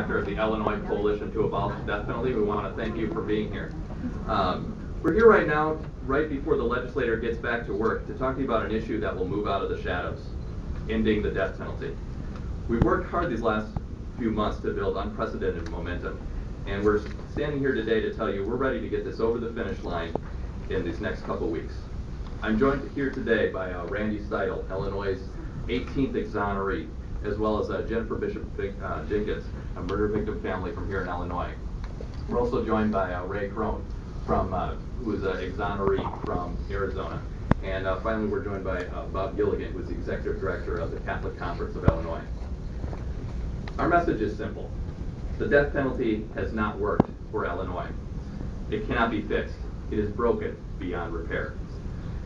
director of the Illinois Coalition to Abolish the Death Penalty. We want to thank you for being here. We're here right now, right before the legislator gets back to work, to talk to you about an issue that will move out of the shadows, ending the death penalty. We've worked hard these last few months to build unprecedented momentum, and we're standing here today to tell you we're ready to get this over the finish line in these next couple weeks. I'm joined here today by Randy Steidle, Illinois' 18th exoneree, as well as Jennifer Bishop Jenkins, a murder victim family from here in Illinois. We're also joined by Ray Crone, who's an exoneree from Arizona. And finally, we're joined by Bob Gilligan, who's the executive director of the Catholic Conference of Illinois. Our message is simple. The death penalty has not worked for Illinois. It cannot be fixed. It is broken beyond repair.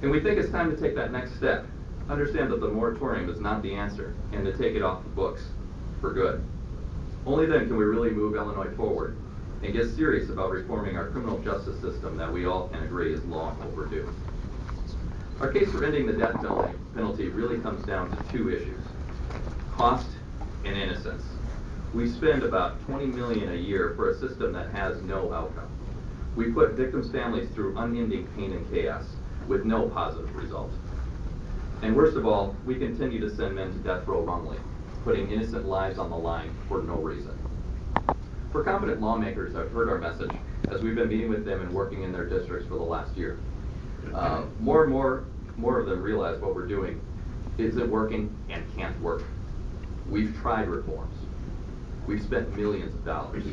And we think it's time to take that next step. Understand that the moratorium is not the answer, and to take it off the books for good. Only then can we really move Illinois forward and get serious about reforming our criminal justice system that we all can agree is long overdue. Our case for ending the death penalty really comes down to two issues: cost and innocence. We spend about $20 million a year for a system that has no outcome. We put victims' families through unending pain and chaos with no positive result. And worst of all, we continue to send men to death row wrongly, putting innocent lives on the line for no reason. For competent lawmakers, I've heard our message as we've been meeting with them and working in their districts for the last year. More and more of them realize what we're doing isn't working and can't work. We've tried reforms. We've spent millions of dollars.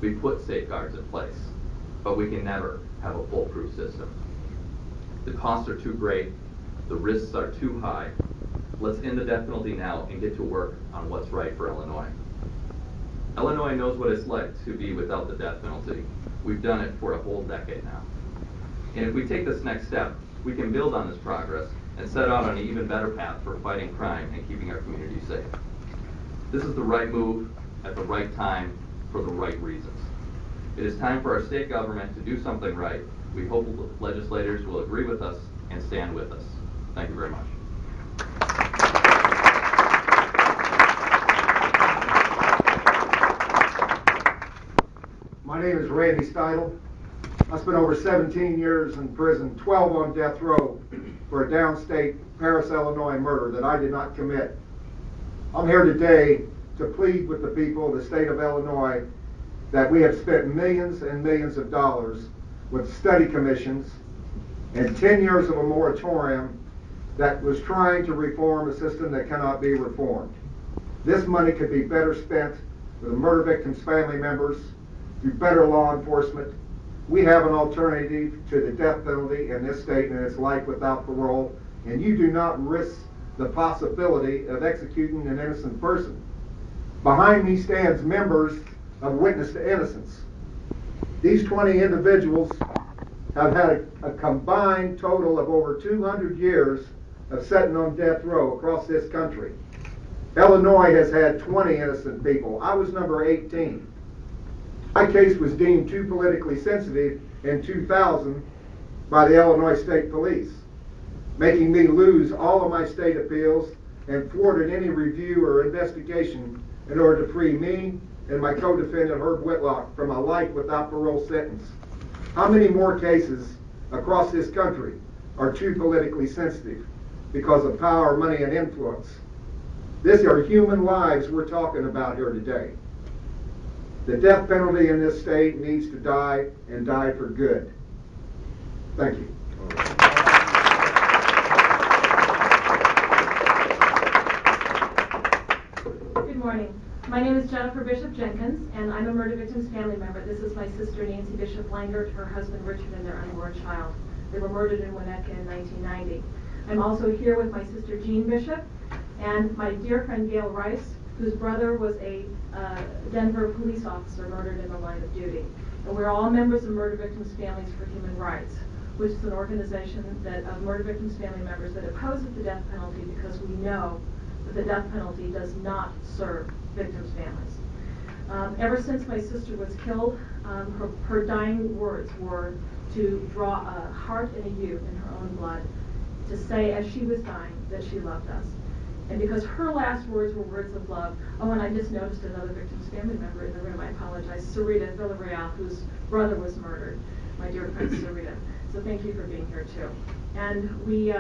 We've put safeguards in place, but we can never have a foolproof system. The costs are too great. The risks are too high. Let's end the death penalty now and get to work on what's right for Illinois. Illinois knows what it's like to be without the death penalty. We've done it for a whole decade now. And if we take this next step, we can build on this progress and set out on an even better path for fighting crime and keeping our community safe. This is the right move at the right time for the right reasons. It is time for our state government to do something right. We hope the legislators will agree with us and stand with us. Thank you very much. My name is Randy Steidle. I spent over 17 years in prison, 12 on death row for a downstate Paris, Illinois murder that I did not commit. I'm here today to plead with the people of the state of Illinois that we have spent millions and millions of dollars with study commissions and 10 years of a moratorium that was trying to reform a system that cannot be reformed. This money could be better spent with the murder victims' family members, through better law enforcement. We have an alternative to the death penalty in this state, and it's life without parole, and you do not risk the possibility of executing an innocent person. Behind me stands members of Witness to Innocence. These 20 individuals have had a combined total of over 200 years of sitting on death row across this country. Illinois has had 20 innocent people. I was number 18. My case was deemed too politically sensitive in 2000 by the Illinois State Police, making me lose all of my state appeals and thwarted any review or investigation in order to free me and my co-defendant Herb Whitlock from a life without parole sentence. How many more cases across this country are too politically sensitive because of power, money, and influence? These are human lives we're talking about here today. The death penalty in this state needs to die, and die for good. Thank you. Good morning. My name is Jennifer Bishop Jenkins, and I'm a murder victim's family member. This is my sister Nancy Bishop Langert, her husband Richard, and their unborn child. They were murdered in Winnetka in 1990. I'm also here with my sister Jean Bishop and my dear friend Gail Rice, whose brother was a Denver police officer murdered in the line of duty. And we're all members of Murder Victims Families for Human Rights, which is an organization of murder victims family members that opposes the death penalty because we know that the death penalty does not serve victims' families. Ever since my sister was killed, her dying words were to draw a heart and a U in her own blood, to say as she was dying that she loved us. And because her last words were words of love, oh, and I just noticed another victim's family member in the room, I apologize, Sarita Villarreal, whose brother was murdered, my dear friend Sarita. So thank you for being here too. And we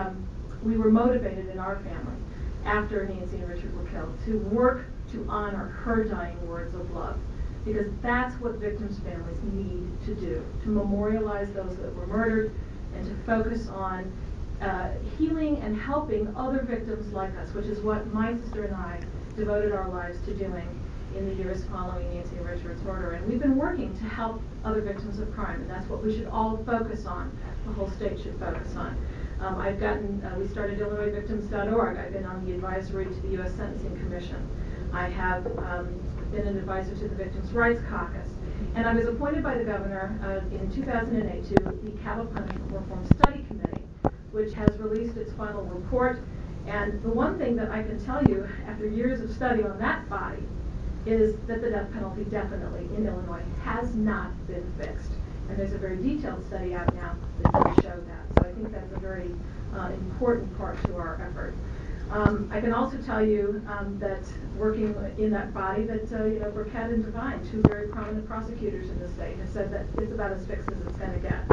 were motivated in our family, after Nancy and Richard were killed, to work to honor her dying words of love. Because that's what victims' families need to do, to memorialize those that were murdered and to focus on healing and helping other victims like us, which is what my sister and I devoted our lives to doing in the years following Nancy and Richard's murder. And we've been working to help other victims of crime, and that's what we should all focus on, the whole state should focus on. We started IllinoisVictims.org. I've been on the advisory to the U.S. Sentencing Commission. I have been an advisor to the Victims' Rights Caucus. And I was appointed by the governor in 2008 to the Capital Punishment Reform Study Committee, which has released its final report. And the one thing that I can tell you after years of study on that body is that the death penalty definitely in Illinois has not been fixed. And there's a very detailed study out now that does show that. So I think that's a very important part to our effort. I can also tell you that working in that body that Burkett and Devine, two very prominent prosecutors in the state, have said that it's about as fixed as it's going to get.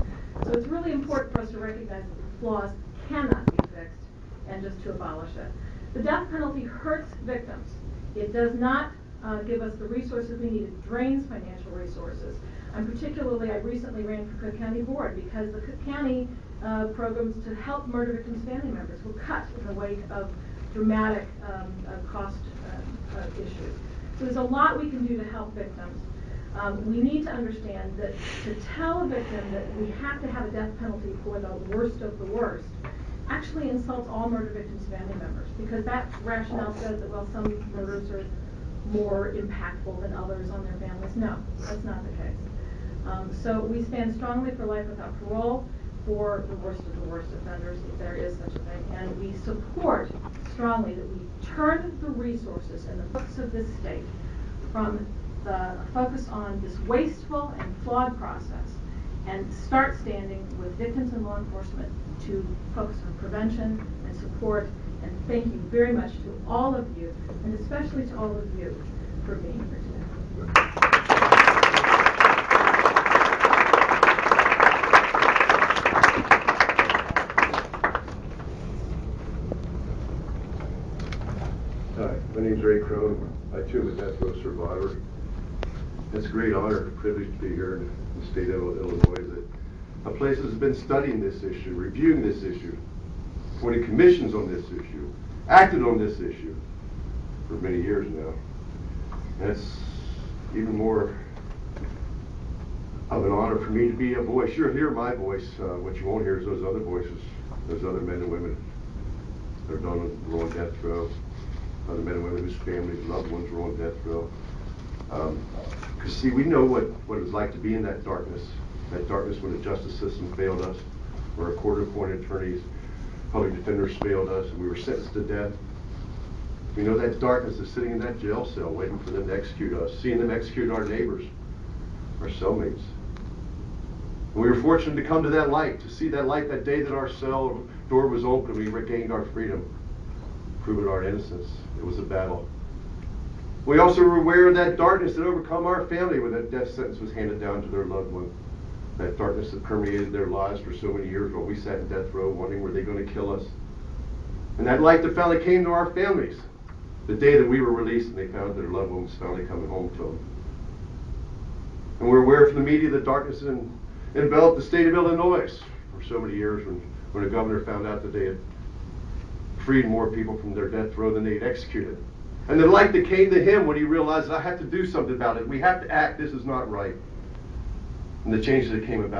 So it's really important for us to recognize that the flaws cannot be fixed and just to abolish it. The death penalty hurts victims. It does not give us the resources we need. It drains financial resources. I recently ran for Cook County Board because the Cook County programs to help murder victims' family members were cut in the wake of dramatic cost issues. So there's a lot we can do to help victims. We need to understand that to tell a victim that we have to have a death penalty for the worst of the worst actually insults all murder victims' family members, because that rationale says that, well, some murders are more impactful than others on their families. No, that's not the case. So we stand strongly for life without parole for the worst of the worst offenders, if there is such a thing, and we support strongly that we turn the resources and the focus of this state from the focus on this wasteful and flawed process and start standing with victims and law enforcement to focus on prevention and support. And thank you very much to all of you, and especially to all of you, for being here today. Hi, my name is Ray Crone. I too am a death row survivor. It's a great honor and privilege to be here in the state of Illinois, that a place that has been studying this issue, reviewing this issue, appointed commissions on this issue, acted on this issue for many years now. And it's even more of an honor for me to be a voice. You'll hear my voice. What you won't hear is those other voices, those other men and women that are on death row, other men and women whose families, loved ones were on death row. Because see, we know what it was like to be in that darkness when the justice system failed us, where our court-appointed attorneys, public defenders failed us, and we were sentenced to death. We know that darkness is sitting in that jail cell waiting for them to execute us, seeing them execute our neighbors, our cellmates. And we were fortunate to come to that light, to see that light that day that our cell door was open and we regained our freedom, proving our innocence. It was a battle. We also were aware of that darkness that overcome our family when that death sentence was handed down to their loved one. That darkness that permeated their lives for so many years while we sat in death row wondering, were they going to kill us? And that light that finally came to our families the day that we were released and they found their loved ones finally coming home to them. And we're aware from the media the darkness enveloped the state of Illinois for so many years when the governor found out that they had freed more people from their death row than they had executed. And the light that came to him when he realized, I have to do something about it. We have to act. This is not right. And the changes that came about.